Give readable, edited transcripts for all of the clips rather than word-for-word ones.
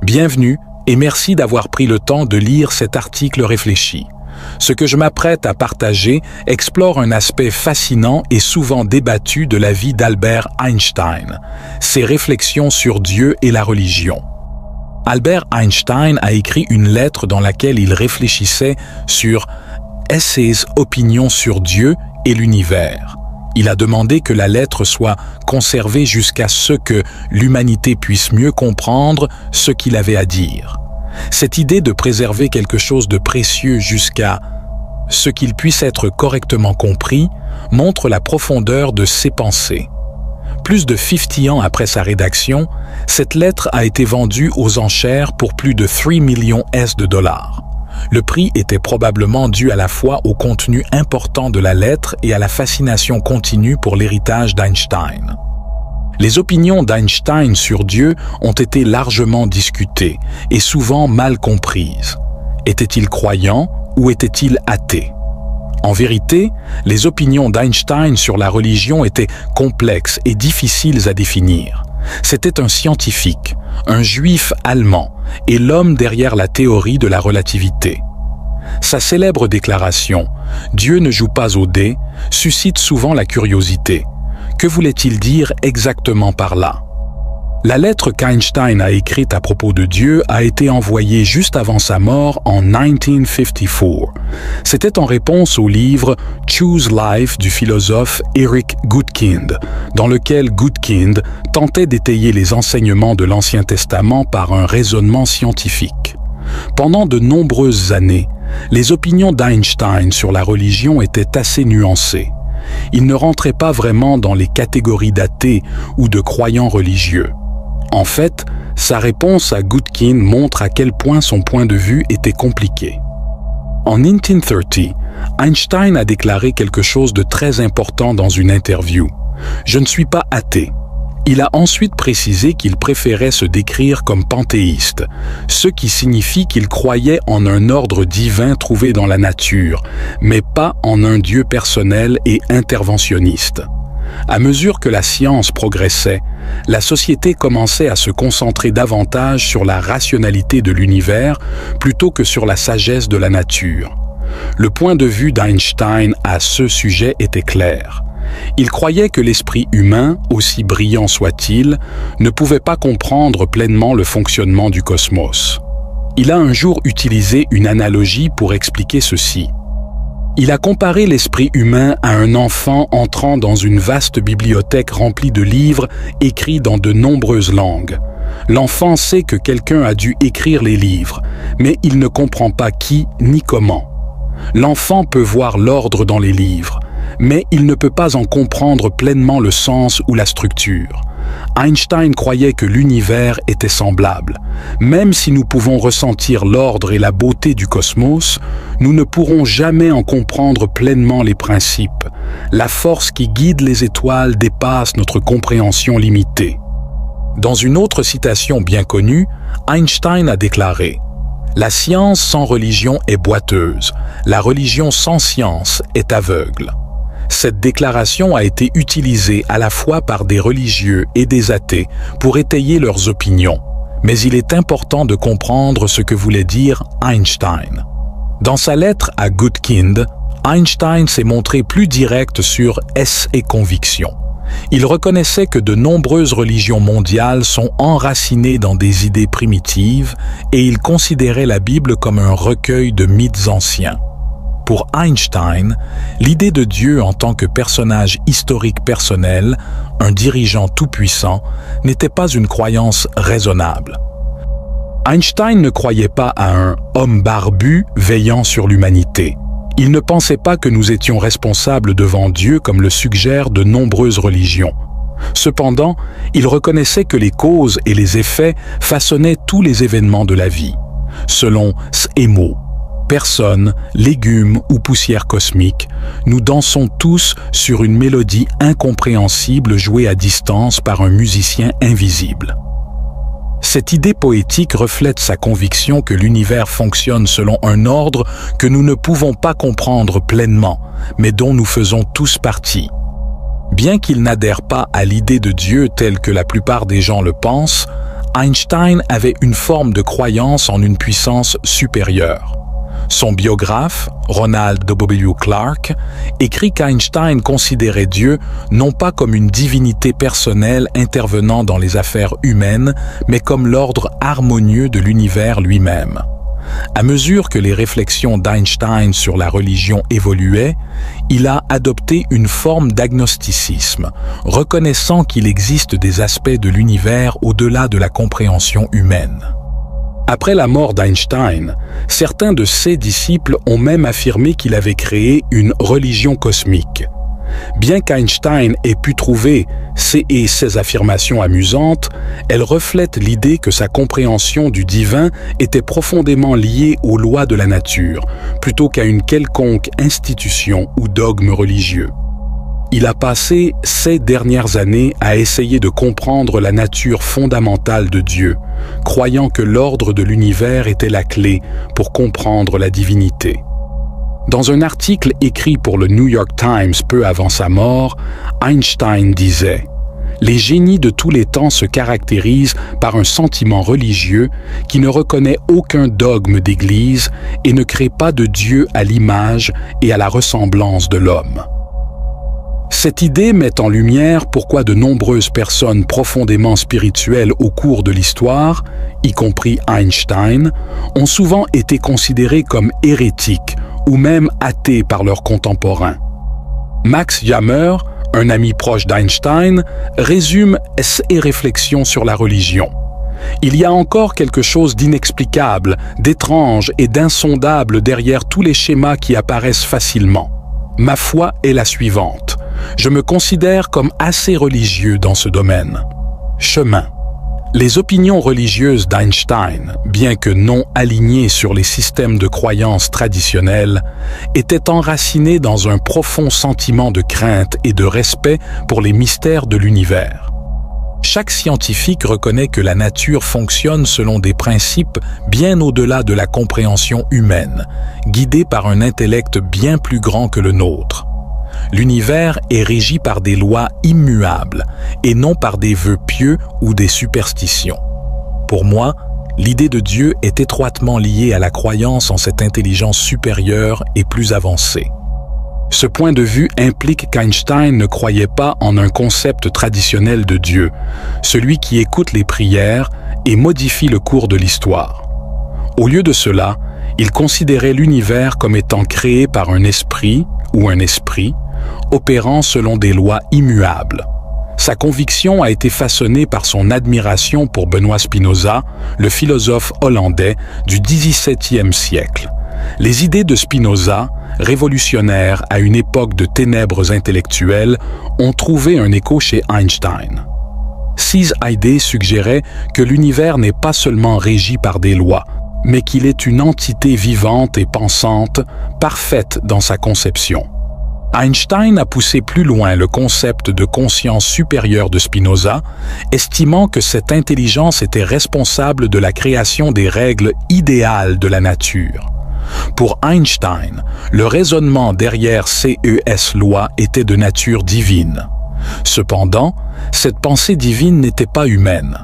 Bienvenue et merci d'avoir pris le temps de lire cet article réfléchi. Ce que je m'apprête à partager explore un aspect fascinant et souvent débattu de la vie d'Albert Einstein, ses réflexions sur Dieu et la religion. Albert Einstein a écrit une lettre dans laquelle il réfléchissait sur ses opinions sur Dieu et l'univers. Il a demandé que la lettre soit conservée jusqu'à ce que l'humanité puisse mieux comprendre ce qu'il avait à dire. Cette idée de préserver quelque chose de précieux jusqu'à ce qu'il puisse être correctement compris montre la profondeur de ses pensées. Plus de 50 ans après sa rédaction, cette lettre a été vendue aux enchères pour plus de 3 millions de dollars. Le prix était probablement dû à la fois au contenu important de la lettre et à la fascination continue pour l'héritage d'Einstein. Les opinions d'Einstein sur Dieu ont été largement discutées et souvent mal comprises. Était-il croyant ou était-il athée? En vérité, les opinions d'Einstein sur la religion étaient complexes et difficiles à définir. C'était un scientifique, un juif allemand et l'homme derrière la théorie de la relativité. Sa célèbre déclaration « Dieu ne joue pas aux dés » suscite souvent la curiosité. Que voulait-il dire exactement par là? La lettre qu'Einstein a écrite à propos de Dieu a été envoyée juste avant sa mort en 1954. C'était en réponse au livre Choose Life du philosophe Eric Goodkind, dans lequel Goodkind tentait d'étayer les enseignements de l'Ancien Testament par un raisonnement scientifique. Pendant de nombreuses années, les opinions d'Einstein sur la religion étaient assez nuancées. Il ne rentrait pas vraiment dans les catégories d'athées ou de croyants religieux. En fait, sa réponse à Goodkind montre à quel point son point de vue était compliqué. En 1930, Einstein a déclaré quelque chose de très important dans une interview. « Je ne suis pas athée ». Il a ensuite précisé qu'il préférait se décrire comme panthéiste, ce qui signifie qu'il croyait en un ordre divin trouvé dans la nature, mais pas en un Dieu personnel et interventionniste. À mesure que la science progressait, la société commençait à se concentrer davantage sur la rationalité de l'univers plutôt que sur la sagesse de la nature. Le point de vue d'Einstein à ce sujet était clair. Il croyait que l'esprit humain, aussi brillant soit-il, ne pouvait pas comprendre pleinement le fonctionnement du cosmos. Il a un jour utilisé une analogie pour expliquer ceci. Il a comparé l'esprit humain à un enfant entrant dans une vaste bibliothèque remplie de livres écrits dans de nombreuses langues. L'enfant sait que quelqu'un a dû écrire les livres, mais il ne comprend pas qui ni comment. L'enfant peut voir l'ordre dans les livres, mais il ne peut pas en comprendre pleinement le sens ou la structure. Einstein croyait que l'univers était semblable. Même si nous pouvons ressentir l'ordre et la beauté du cosmos, nous ne pourrons jamais en comprendre pleinement les principes. La force qui guide les étoiles dépasse notre compréhension limitée. Dans une autre citation bien connue, Einstein a déclaré « La science sans religion est boiteuse, la religion sans science est aveugle ». Cette déclaration a été utilisée à la fois par des religieux et des athées pour étayer leurs opinions, mais il est important de comprendre ce que voulait dire Einstein. Dans sa lettre à Goodkind, Einstein s'est montré plus direct sur ses convictions. Il reconnaissait que de nombreuses religions mondiales sont enracinées dans des idées primitives et il considérait la Bible comme un recueil de mythes anciens. Pour Einstein, l'idée de Dieu en tant que personnage historique personnel, un dirigeant tout-puissant, n'était pas une croyance raisonnable. Einstein ne croyait pas à un homme barbu veillant sur l'humanité. Il ne pensait pas que nous étions responsables devant Dieu comme le suggèrent de nombreuses religions. Cependant, il reconnaissait que les causes et les effets façonnaient tous les événements de la vie. Selon ses mots, personnes, légumes ou poussière cosmique, nous dansons tous sur une mélodie incompréhensible jouée à distance par un musicien invisible. Cette idée poétique reflète sa conviction que l'univers fonctionne selon un ordre que nous ne pouvons pas comprendre pleinement, mais dont nous faisons tous partie. Bien qu'il n'adhère pas à l'idée de Dieu telle que la plupart des gens le pensent, Einstein avait une forme de croyance en une puissance supérieure. Son biographe, Ronald W. Clark, écrit qu'Einstein considérait Dieu non pas comme une divinité personnelle intervenant dans les affaires humaines, mais comme l'ordre harmonieux de l'univers lui-même. À mesure que les réflexions d'Einstein sur la religion évoluaient, il a adopté une forme d'agnosticisme, reconnaissant qu'il existe des aspects de l'univers au-delà de la compréhension humaine. Après la mort d'Einstein, certains de ses disciples ont même affirmé qu'il avait créé une religion cosmique. Bien qu'Einstein ait pu trouver ces affirmations amusantes, elles reflètent l'idée que sa compréhension du divin était profondément liée aux lois de la nature, plutôt qu'à une quelconque institution ou dogme religieux. Il a passé ces dernières années à essayer de comprendre la nature fondamentale de Dieu, croyant que l'ordre de l'univers était la clé pour comprendre la divinité. Dans un article écrit pour le New York Times peu avant sa mort, Einstein disait « Les génies de tous les temps se caractérisent par un sentiment religieux qui ne reconnaît aucun dogme d'Église et ne crée pas de Dieu à l'image et à la ressemblance de l'homme. » Cette idée met en lumière pourquoi de nombreuses personnes profondément spirituelles au cours de l'histoire, y compris Einstein, ont souvent été considérées comme hérétiques ou même athées par leurs contemporains. Max Jammer, un ami proche d'Einstein, résume ses réflexions sur la religion. Il y a encore quelque chose d'inexplicable, d'étrange et d'insondable derrière tous les schémas qui apparaissent facilement. Ma foi est la suivante. Je me considère comme assez religieux dans ce domaine. Chemin. Les opinions religieuses d'Einstein, bien que non alignées sur les systèmes de croyances traditionnels, étaient enracinées dans un profond sentiment de crainte et de respect pour les mystères de l'univers. Chaque scientifique reconnaît que la nature fonctionne selon des principes bien au-delà de la compréhension humaine, guidés par un intellect bien plus grand que le nôtre. L'univers est régi par des lois immuables et non par des vœux pieux ou des superstitions. Pour moi, l'idée de Dieu est étroitement liée à la croyance en cette intelligence supérieure et plus avancée. Ce point de vue implique qu'Einstein ne croyait pas en un concept traditionnel de Dieu, celui qui écoute les prières et modifie le cours de l'histoire. Au lieu de cela, il considérait l'univers comme étant créé par un esprit ou un esprit, opérant selon des lois immuables. Sa conviction a été façonnée par son admiration pour Benoît Spinoza, le philosophe hollandais du XVIIe siècle. Les idées de Spinoza, révolutionnaires à une époque de ténèbres intellectuelles, ont trouvé un écho chez Einstein. Ces idées suggéraient que l'univers n'est pas seulement régi par des lois, mais qu'il est une entité vivante et pensante, parfaite dans sa conception. Einstein a poussé plus loin le concept de conscience supérieure de Spinoza, estimant que cette intelligence était responsable de la création des règles idéales de la nature. Pour Einstein, le raisonnement derrière ces lois était de nature divine. Cependant, cette pensée divine n'était pas humaine.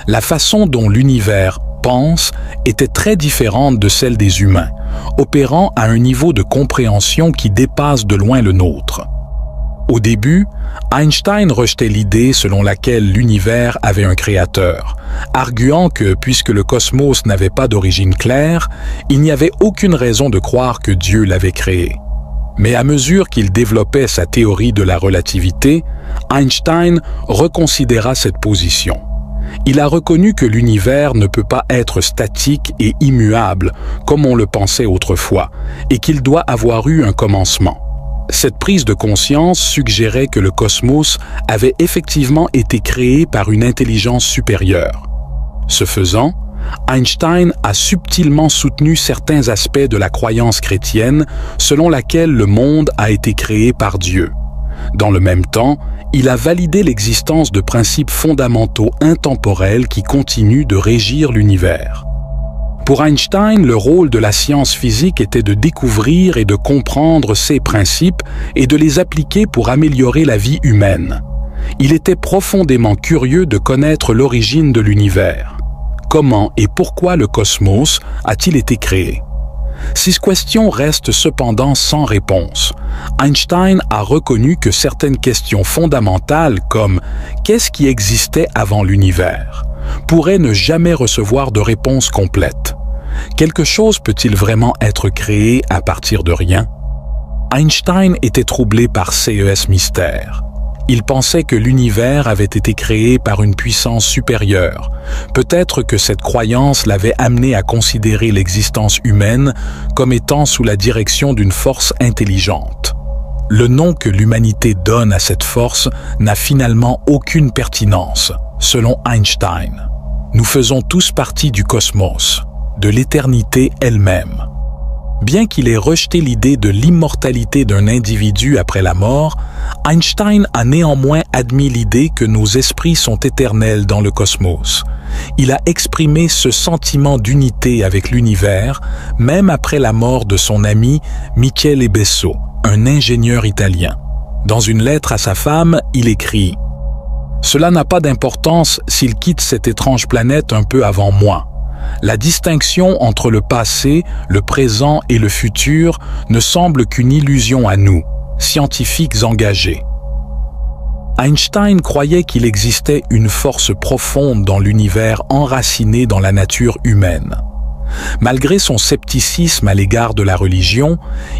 La façon dont l'univers pense était très différente de celle des humains, opérant à un niveau de compréhension qui dépasse de loin le nôtre. Au début, Einstein rejetait l'idée selon laquelle l'univers avait un créateur, arguant que puisque le cosmos n'avait pas d'origine claire, il n'y avait aucune raison de croire que Dieu l'avait créé. Mais à mesure qu'il développait sa théorie de la relativité, Einstein reconsidéra cette position. Il a reconnu que l'univers ne peut pas être statique et immuable comme on le pensait autrefois, et qu'il doit avoir eu un commencement. Cette prise de conscience suggérait que le cosmos avait effectivement été créé par une intelligence supérieure. Ce faisant, Einstein a subtilement soutenu certains aspects de la croyance chrétienne selon laquelle le monde a été créé par Dieu. Dans le même temps, il a validé l'existence de principes fondamentaux intemporels qui continuent de régir l'univers. Pour Einstein, le rôle de la science physique était de découvrir et de comprendre ces principes et de les appliquer pour améliorer la vie humaine. Il était profondément curieux de connaître l'origine de l'univers. comment et pourquoi le cosmos a-t-il été créé? Ces questions restent cependant sans réponse. Einstein a reconnu que certaines questions fondamentales comme « qu'est-ce qui existait avant l'univers ?» pourraient ne jamais recevoir de réponse complète. Quelque chose peut-il vraiment être créé à partir de rien? Einstein était troublé par ces mystères. Il pensait que l'univers avait été créé par une puissance supérieure. Peut-être que cette croyance l'avait amené à considérer l'existence humaine comme étant sous la direction d'une force intelligente. Le nom que l'humanité donne à cette force n'a finalement aucune pertinence, selon Einstein. Nous faisons tous partie du cosmos, de l'éternité elle-même. Bien qu'il ait rejeté l'idée de l'immortalité d'un individu après la mort, Einstein a néanmoins admis l'idée que nos esprits sont éternels dans le cosmos. Il a exprimé ce sentiment d'unité avec l'univers, même après la mort de son ami Michele Besso, un ingénieur italien. Dans une lettre à sa femme, il écrit « Cela n'a pas d'importance s'il quitte cette étrange planète un peu avant moi. La distinction entre le passé, le présent et le futur ne semble qu'une illusion à nous, scientifiques engagés. » Einstein croyait qu'il existait une force profonde dans l'univers enracinée dans la nature humaine. Malgré son scepticisme à l'égard de la religion,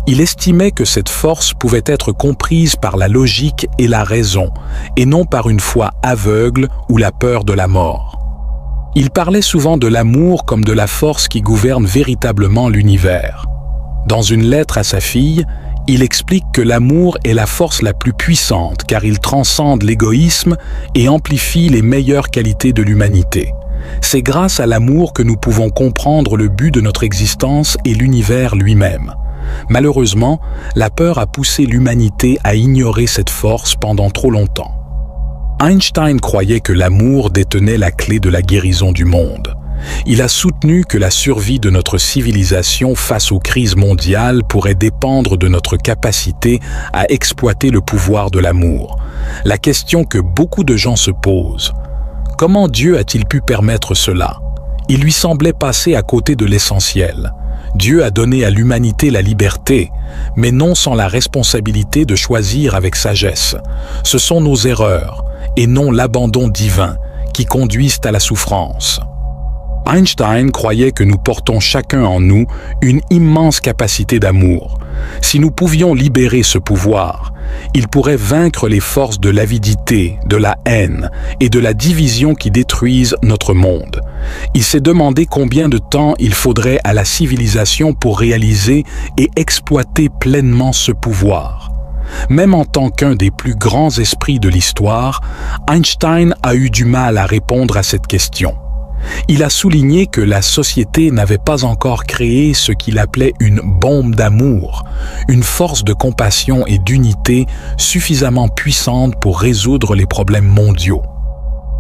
il estimait que cette force pouvait être comprise par la logique et la raison, et non par une foi aveugle ou la peur de la mort. Il parlait souvent de l'amour comme de la force qui gouverne véritablement l'univers. Dans une lettre à sa fille, il explique que l'amour est la force la plus puissante car il transcende l'égoïsme et amplifie les meilleures qualités de l'humanité. C'est grâce à l'amour que nous pouvons comprendre le but de notre existence et l'univers lui-même. Malheureusement, la peur a poussé l'humanité à ignorer cette force pendant trop longtemps. Einstein croyait que l'amour détenait la clé de la guérison du monde. Il a soutenu que la survie de notre civilisation face aux crises mondiales pourrait dépendre de notre capacité à exploiter le pouvoir de l'amour. La question que beaucoup de gens se posent: comment Dieu a-t-il pu permettre cela? Il lui semblait passer à côté de l'essentiel. Dieu a donné à l'humanité la liberté, mais non sans la responsabilité de choisir avec sagesse. Ce sont nos erreurs, et non l'abandon divin, qui conduisent à la souffrance. Einstein croyait que nous portons chacun en nous une immense capacité d'amour. Si nous pouvions libérer ce pouvoir, il pourrait vaincre les forces de l'avidité, de la haine et de la division qui détruisent notre monde. Il s'est demandé combien de temps il faudrait à la civilisation pour réaliser et exploiter pleinement ce pouvoir. Même en tant qu'un des plus grands esprits de l'histoire, Einstein a eu du mal à répondre à cette question. Il a souligné que la société n'avait pas encore créé ce qu'il appelait une bombe d'amour, une force de compassion et d'unité suffisamment puissante pour résoudre les problèmes mondiaux.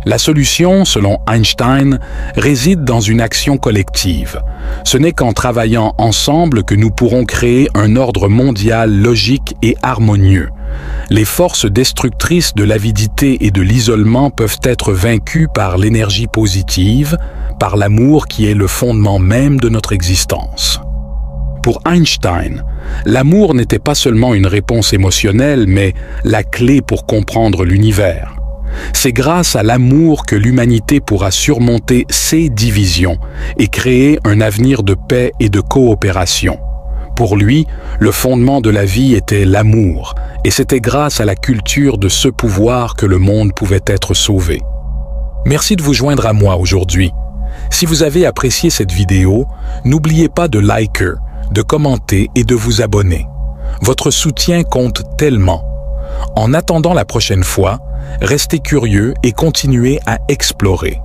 La solution, selon Einstein, réside dans une action collective. Ce n'est qu'en travaillant ensemble que nous pourrons créer un ordre mondial logique et harmonieux. Les forces destructrices de l'avidité et de l'isolement peuvent être vaincues par l'énergie positive, par l'amour qui est le fondement même de notre existence. Pour Einstein, l'amour n'était pas seulement une réponse émotionnelle, mais la clé pour comprendre l'univers. C'est grâce à l'amour que l'humanité pourra surmonter ses divisions et créer un avenir de paix et de coopération. Pour lui, le fondement de la vie était l'amour, et c'était grâce à la culture de ce pouvoir que le monde pouvait être sauvé. Merci de vous joindre à moi aujourd'hui. Si vous avez apprécié cette vidéo, n'oubliez pas de liker, de commenter et de vous abonner. Votre soutien compte tellement. En attendant la prochaine fois, restez curieux et continuez à explorer.